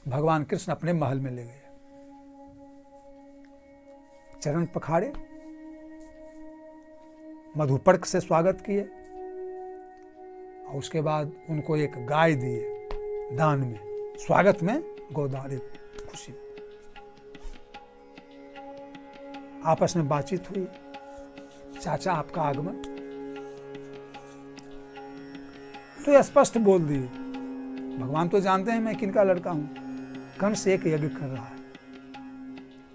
भगवान कृष्ण अपने महल में ले गए, चरण पखाड़े, मधुपर्क से स्वागत किए और उसके बाद उनको एक गाय दिए दान में, स्वागत में गोदान, एक खुशी। आपस में बातचीत हुई, चाचा आपका आगमन, तो ये स्पष्ट बोल दिए, भगवान तो जानते हैं मैं किनका लड़का हूं, कंस एक यज्ञ कर रहा है,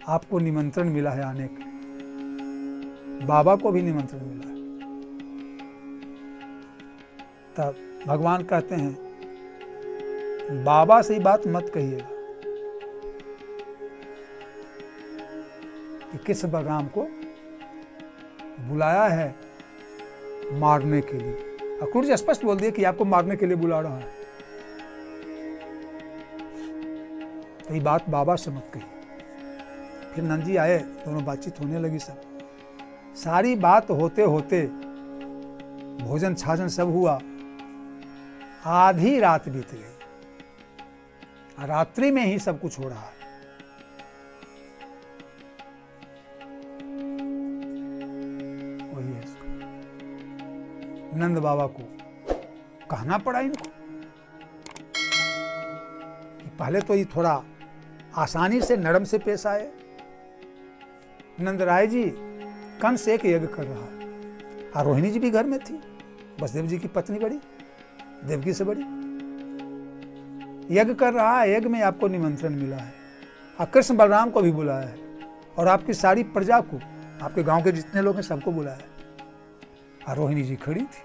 आपको निमंत्रण मिला है आने का, बाबा को भी निमंत्रण मिला है। तब भगवान कहते हैं बाबा से ही बात मत कहिएगा कि किस बलराम को बुलाया है मारने के लिए। अक्रूर जी स्पष्ट बोल दिए कि आपको मारने के लिए बुला रहा है, तो ये बात बाबा से मत कहिए। फिर नंद जी आए, दोनों बातचीत होने लगी, सब सारी बात होते होते भोजन छाजन सब हुआ, आधी रात बीत गई, रात्रि में ही सब कुछ हो रहा है। वही है, नंद बाबा को कहना पड़ा इनको कि पहले तो ये थोड़ा आसानी से नरम से पेश आए। नंद राय जी कंस एक यज्ञ कर रहा है, और रोहिणी जी भी घर में थी, वसुदेव जी की पत्नी बड़ी, देवकी से बड़ी, यज्ञ कर रहा है, यज्ञ में आपको निमंत्रण मिला है, और कृष्ण बलराम को भी बुलाया है, और आपकी सारी प्रजा को, आपके गांव के जितने लोग हैं सबको बुलाया है। और रोहिणी जी खड़ी थी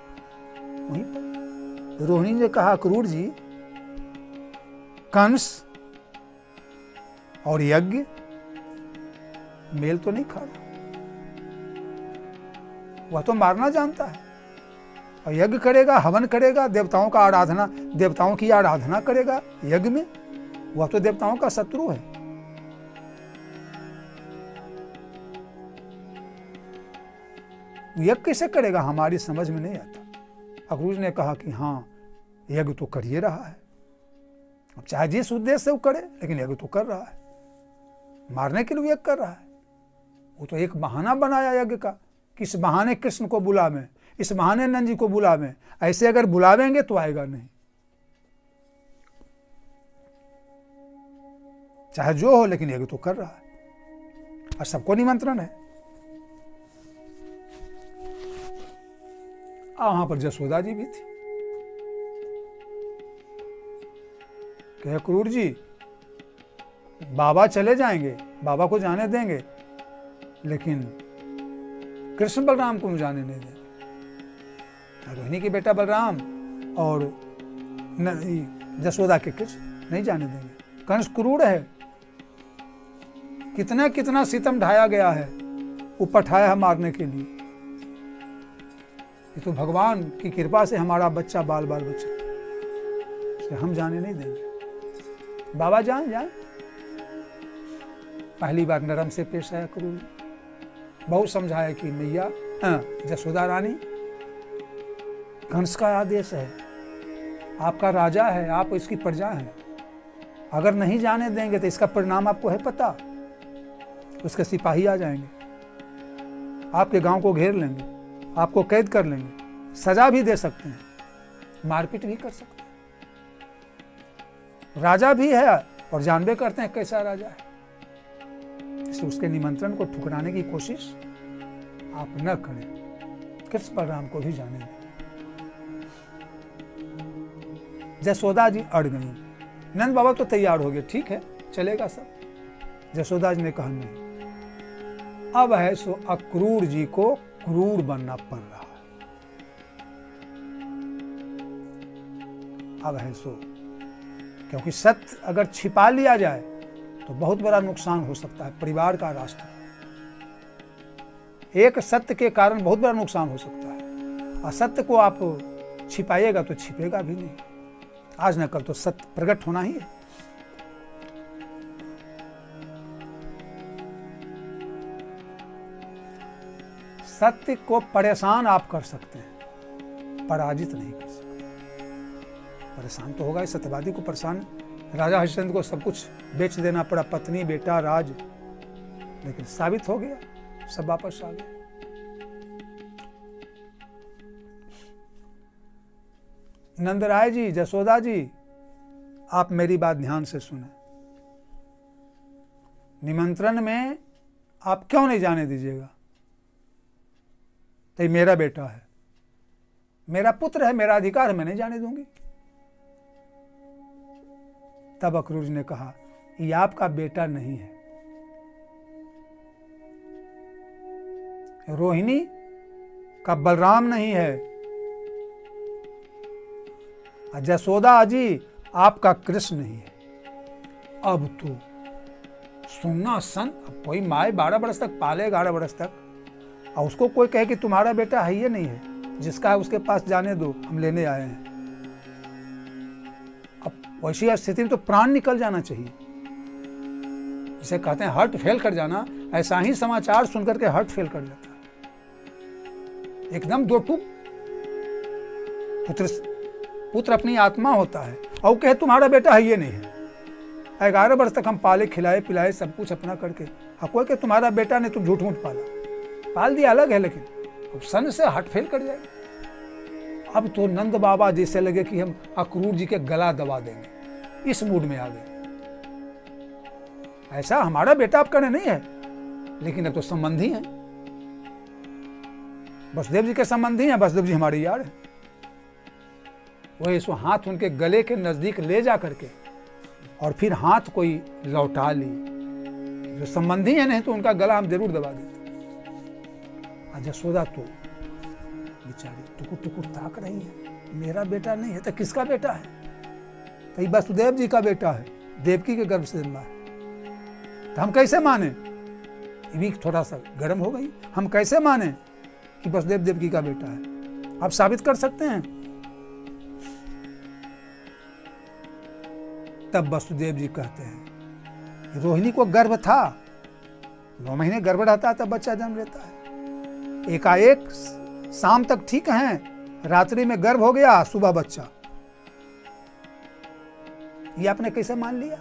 वहीं पर। रोहिणी ने कहा अक्रूर जी, कंस और यज्ञ मेल तो नहीं खा रहा, वह तो मारना जानता है, और यज्ञ करेगा, हवन करेगा, देवताओं का आराधना, देवताओं की आराधना करेगा यज्ञ में, वह तो देवताओं का शत्रु है। यज्ञ कैसे करेगा, हमारी समझ में नहीं आता। अक्रूर ने कहा कि हाँ, यज्ञ तो कर ही रहा है, अब चाहे जिस उद्देश्य से वो करे, लेकिन यज्ञ तो कर रहा है, मारने के लिए यज्ञ कर रहा है। वो तो एक बहाना बनाया यज्ञ का, किस बहाने कृष्ण को बुलावें, इस बहाने नंद जी को बुलावें, ऐसे अगर बुलावेंगे तो आएगा नहीं, चाहे जो हो, लेकिन यज्ञ तो कर रहा है और सबको निमंत्रण है। वहां पर जसोदा जी भी थी, कहे अक्रूर जी बाबा चले जाएंगे, बाबा को जाने देंगे, लेकिन कृष्ण बलराम को जाने नहीं देंगे। रोहिणी के बेटा बलराम और जसोदा के कृष्ण नहीं जाने देंगे। कंस क्रूर है, कितना कितना सितम ढाया गया है, वो पठाया है मारने के लिए। ये तो भगवान की कृपा से हमारा बच्चा बाल बाल बच्चा, इसलिए हम जाने नहीं देंगे। बाबा जान जाए। पहली बार नरम से पेश आया क्रूर, बहुत समझाया कि मैया जसोदा रानी, कंस का आदेश है, आपका राजा है, आप इसकी प्रजा हैं, अगर नहीं जाने देंगे तो इसका परिणाम आपको है पता, उसके सिपाही आ जाएंगे, आपके गांव को घेर लेंगे, आपको कैद कर लेंगे, सजा भी दे सकते हैं, मारपीट भी कर सकते हैं। राजा भी है और जानबे करते हैं कैसा राजा है, इसलिए उसके निमंत्रण को ठुकराने की कोशिश आप न करें, कृष्ण बलराम को भी जाने दें। जसोदा जी अड़ गई। नंद बाबा तो तैयार हो गए, ठीक है चलेगा सब। जसोदा जी ने कहा नहीं, अब है सो अक्रूर जी को क्रूर बनना पड़ रहा है, अब है सो, क्योंकि सत्य अगर छिपा लिया जाए तो बहुत बड़ा नुकसान हो सकता है परिवार का, राष्ट्र, एक सत्य के कारण बहुत बड़ा नुकसान हो सकता है। असत्य को आप छिपाइएगा तो छिपेगा भी नहीं, आज न कल तो सत्य प्रकट होना ही है। सत्य को परेशान आप कर सकते हैं, पराजित नहीं कर सकते। परेशान तो होगा, सत्यवादी को परेशान राजा हरिश्चंद्र को सब कुछ बेच देना पड़ा, पत्नी, बेटा, राज, लेकिन साबित हो गया, सब वापस आ गए। नंदराय जी, जसोदा जी, आप मेरी बात ध्यान से सुने। निमंत्रण में आप क्यों नहीं जाने दीजिएगा? तो ये मेरा बेटा है, मेरा पुत्र है, मेरा अधिकार है, मैं नहीं जाने दूंगी। तब अक्रूर जी ने कहा, ये आपका बेटा नहीं है, रोहिणी का बलराम नहीं है, जसोदा जी आपका कृष्ण नहीं है। अब तो सुनना सन, अब कोई माए 12 वर्ष तक पाले, 11 वर्ष तक, और उसको कोई कहे कि तुम्हारा बेटा है, ये नहीं है, जिसका है उसके पास जाने दो, हम लेने आए हैं। अब वैसी स्थिति में तो प्राण निकल जाना चाहिए, जिसे कहते हैं हार्ट फेल कर जाना। ऐसा ही समाचार सुनकर के हार्ट फेल कर जाता है, एकदम दो टूक। पुत्र अपनी आत्मा होता है, और कहे तुम्हारा बेटा है, ये नहीं है। 11 वर्ष तक हम पाले, खिलाए पिलाए, सब कुछ अपना करके, अब कोई कहे तुम्हारा बेटा नहीं, तुम झूठ मूठ पाल दिया, अलग है, लेकिन अब सन से हार्ट फेल कर जाए। अब तो नंद बाबा जैसे लगे कि हम अक्रूर जी के गला दबा देंगे, इस मूड में आ गए। ऐसा हमारा बेटा आपका नहीं है, लेकिन अब तो संबंधी हैं, वसुदेव जी के संबंधी हैं, वसुदेव जी हमारे यार हैं। वही इसको हाथ उनके गले के नजदीक ले जा करके और फिर हाथ कोई लौटा ली। जो संबंधी है नहीं तो उनका गला हम जरूर दबा देते। जसोदा तो बेचारी टुकुर टुकुर ताक रही है, मेरा बेटा नहीं है तो किसका बेटा है? तो वसुदेव जी का बेटा है, देवकी के गर्भ से जन्मा है। तो हम कैसे माने? ये भी थोड़ा सा गर्म हो गई। हम कैसे माने कि वसुदेव देवकी का बेटा है? आप साबित कर सकते हैं? तब वसुदेव जी कहते हैं, रोहिणी को गर्भ था, 9 महीने गर्भ रहता है तब बच्चा जन्म लेता है। एकाएक शाम तक ठीक हैं, रात्रि में गर्भ हो गया, सुबह बच्चा। ये आपने कैसे मान लिया?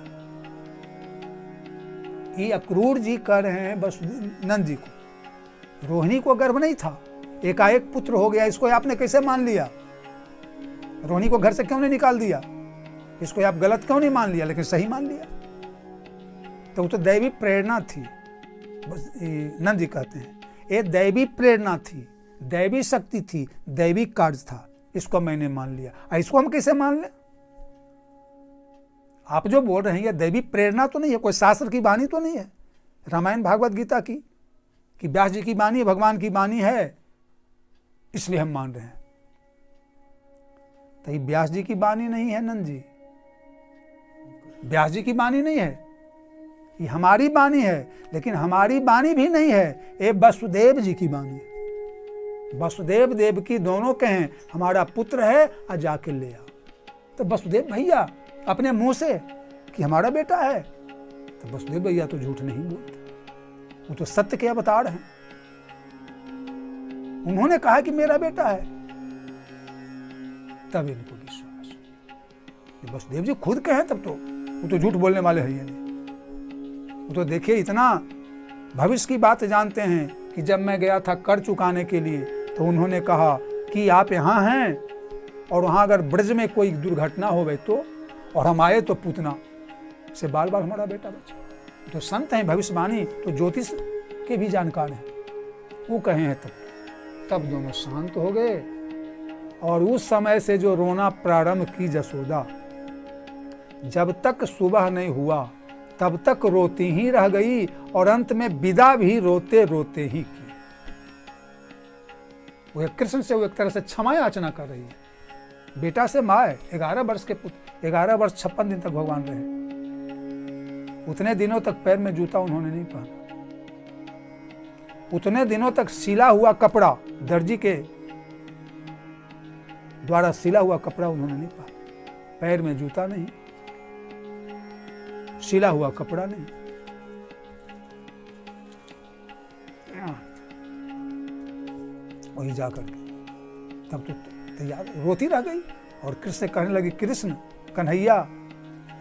ये अक्रूर जी कह रहे हैं नंद जी को, रोहिणी को गर्भ नहीं था, एकाएक पुत्र हो गया, इसको आपने कैसे मान लिया? रोहिणी को घर से क्यों नहीं निकाल दिया? इसको आप गलत क्यों नहीं मान लिया, लेकिन सही मान लिया? तो वो तो दैवी प्रेरणा थी। नंद जी कहते हैं ये दैवी प्रेरणा थी, दैवी शक्ति थी, दैवी कार्य था, इसको मैंने मान लिया। इसको हम कैसे मान लें? आप जो बोल रहे हैं ये दैवी प्रेरणा तो नहीं है, कोई शास्त्र की वाणी तो नहीं है, रामायण भागवत गीता की, कि व्यास जी की वाणी भगवान की वाणी है, इसलिए हम मान रहे हैं। तो ये व्यास जी की वाणी नहीं है नंद जी, व्यास जी की वाणी नहीं है, ये हमारी वाणी है। लेकिन हमारी वाणी भी नहीं है, ये वसुदेव जी की वाणी है। वसुदेव देवकी दोनों कहें हमारा पुत्र है, और जाके ले आओ। तो वसुदेव भैया अपने मुंह से कि हमारा बेटा है, तो वसुदेव भैया तो झूठ नहीं बोलते, वो तो सत्य के अवतार हैं। उन्होंने कहा कि मेरा बेटा है, तब इनको विश्वास। वसुदेव जी खुद कहें तब तो वो तो झूठ बोलने वाले हैं ये नहीं। वो तो देखिए इतना भविष्य की बात जानते हैं कि जब मैं गया था कर चुकाने के लिए, तो उन्होंने कहा कि आप यहाँ हैं और वहाँ अगर ब्रज में कोई दुर्घटना हो गई तो, और हम आए तो पूतना से बाल बाल हमारा बेटा बचा। तो संत हैं, भविष्यवाणी तो ज्योतिष के भी जानकार हैं, वो कहे हैं। तब दोनों शांत हो गए, और उस समय से जो रोना प्रारंभ की जसोदा, जब तक सुबह नहीं हुआ तब तक रोती ही रह गई, और अंत में विदा भी रोते रोते ही की। वो कृष्ण से वो एक तरह से क्षमा याचना कर रही है। बेटा से माए 11 वर्ष के पुत्र, 11 वर्ष 56 दिन तक भगवान रहे। उतने दिनों तक पैर में जूता उन्होंने नहीं पहना, उतने दिनों तक सिला हुआ कपड़ा, दर्जी के द्वारा सिला हुआ कपड़ा उन्होंने नहीं पहना। पैर में जूता नहीं, सिला हुआ कपड़ा नहीं। वही जाकर के तब तो तैयार रोती रह गई, और कृष्ण से कहने लगी, कृष्ण कन्हैया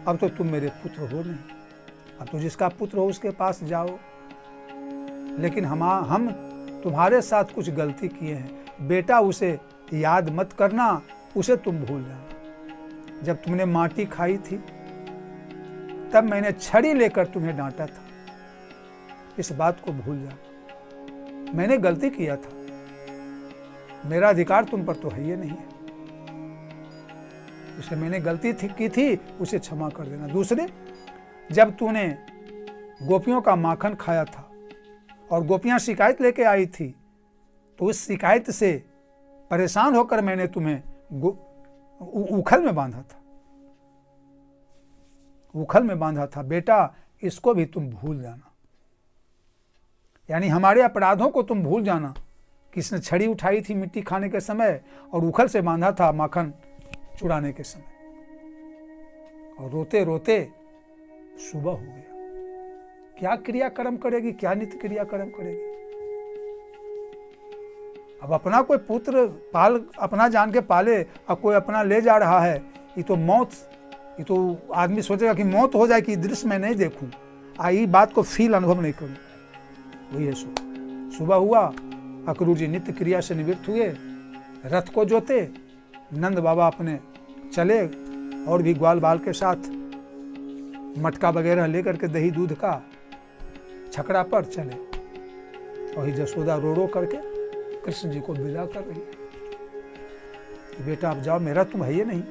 अब तो तुम मेरे पुत्र हो नहीं, अब तो जिसका पुत्र हो उसके पास जाओ, लेकिन हम तुम्हारे साथ कुछ गलती किए हैं, बेटा उसे याद मत करना, उसे तुम भूल जाना। जब तुमने माटी खाई थी तब मैंने छड़ी लेकर तुम्हें डांटा था, इस बात को भूल जाना। मैंने गलती किया था, मेरा अधिकार तुम पर तो है ये नहीं है, इसलिए मैंने गलती की थी उसे क्षमा कर देना। दूसरे, जब तूने गोपियों का माखन खाया था और गोपियां शिकायत लेके आई थी, तो उस शिकायत से परेशान होकर मैंने तुम्हें उखल में बांधा था, उखल में बांधा था। बेटा इसको भी तुम भूल जाना, यानी हमारे अपराधों को तुम भूल जाना। किसने छड़ी उठाई थी मिट्टी खाने के समय और उखल से बांधा था माखन चुराने के समय, और रोते रोते सुबह हो गया। क्या क्रियाक्रम करेगी, क्या नित्य क्रियाक्रम करेगी। अब अपना कोई पुत्र अपना जान के पाले और कोई अपना ले जा रहा है, ये तो मौत, ये तो आदमी सोचेगा कि मौत हो जाए कि दृश्य में नहीं देखूं, आई बात को फील अनुभव नहीं करूं। वही है सुबह हुआ, अक्रूर जी नित्य क्रिया से निवृत्त हुए, रथ को जोते, नंद बाबा अपने चले और भी ग्वाल बाल के साथ मटका वगैरह लेकर के दही दूध का छकड़ा पर चले, और जसोदा रो रो करके कृष्ण जी को विदा कर रही है। बेटा अब जाओ, मेरा तुम है ये नहीं,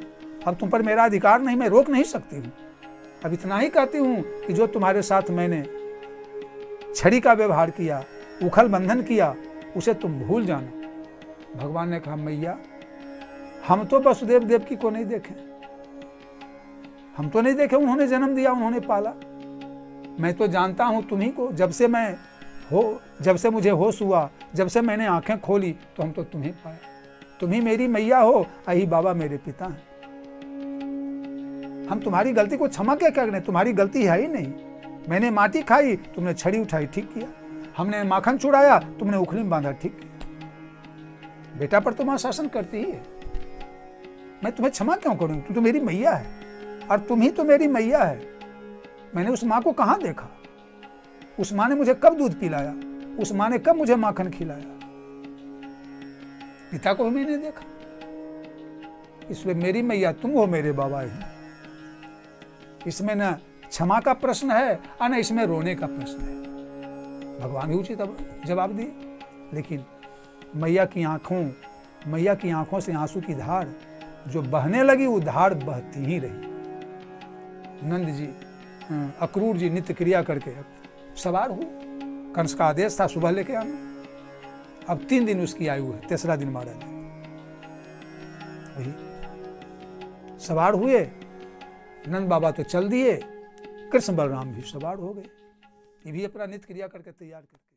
अब तुम पर मेरा अधिकार नहीं, मैं रोक नहीं सकती हूँ। अब इतना ही कहती हूँ कि जो तुम्हारे साथ मैंने छड़ी का व्यवहार किया, उखल बंधन किया, उसे तुम भूल जाना। भगवान ने कहा मैया, हम तो वसुदेव देवकी को नहीं देखे, हम तो नहीं देखे, उन्होंने जन्म दिया, उन्होंने पाला। मैं तो जानता हूं तुम्ही को, जब से मुझे होश हुआ, जब से मैंने आंखें खोली, तो हम तो तुम्हें पाया। तुम ही मेरी मैया हो, आई बाबा मेरे पिता हैं। हम तुम्हारी गलती को क्षमा क्या करें, तुम्हारी गलती है ही नहीं। मैंने माटी खाई, तुमने छड़ी उठाई, ठीक किया। हमने माखन चुराया, तुमने उखली में बांधा, ठीक किया। बेटा पर तुम शासन करती ही है, मैं तुम्हें क्षमा क्यों करूं, तुम तो मेरी मैया है, और तुम ही तो मेरी मैया है। मैंने उस माँ को कहाँ देखा, उस माँ ने मुझे कब दूध पिलाया, उस माँ ने कब मुझे माखन खिलाया, पिता को भी मैंने देखा। इसलिए मेरी मैया तुम हो, मेरे बाबा ही। इसमें न क्षमा का प्रश्न है और न इसमें रोने का प्रश्न है। भगवान भी उचित जवाब दिए, लेकिन मैया की आंखों से आंसू की धार जो बहने लगी, वो धार बहती ही रही। नंद जी, अक्रूर जी नित्य क्रिया करके सवार हुए। कंस का आदेश था सुबह लेके आना। अब 3 दिन उसकी आयु है, 3रा दिन मारा जाए। वही सवार हुए, नंद बाबा तो चल दिए, कृष्ण बलराम भी सवार हो गए। ये भी अपना नित्य क्रिया करके तैयार करके